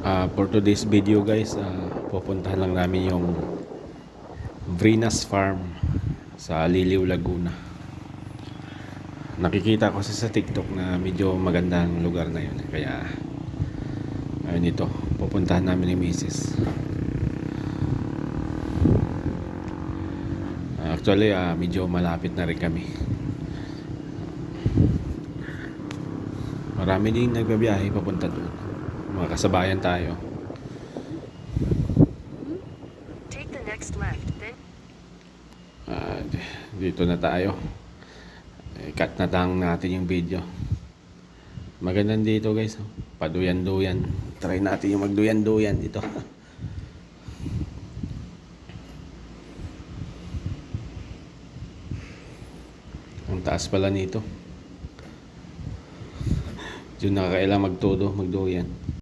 For today's video guys, pupuntahan lang namin yung Vrinas Farm sa Liliw, Laguna. Nakikita ko sa TikTok na medyo magandang lugar na yun. Kaya ayun, ito pupuntahan namin ni Mrs. Actually, medyo malapit na rin kami. Marami din nagbabiyahe papunta doon. Mga kasabayan tayo. Take the next left, then Dito na tayo. Cut na lang natin yung video. Magandang dito guys. Paduyan-duyan. Try natin yung magduyan-duyan dito. Ang taas pala nito. Diyan nakakailang magduyan.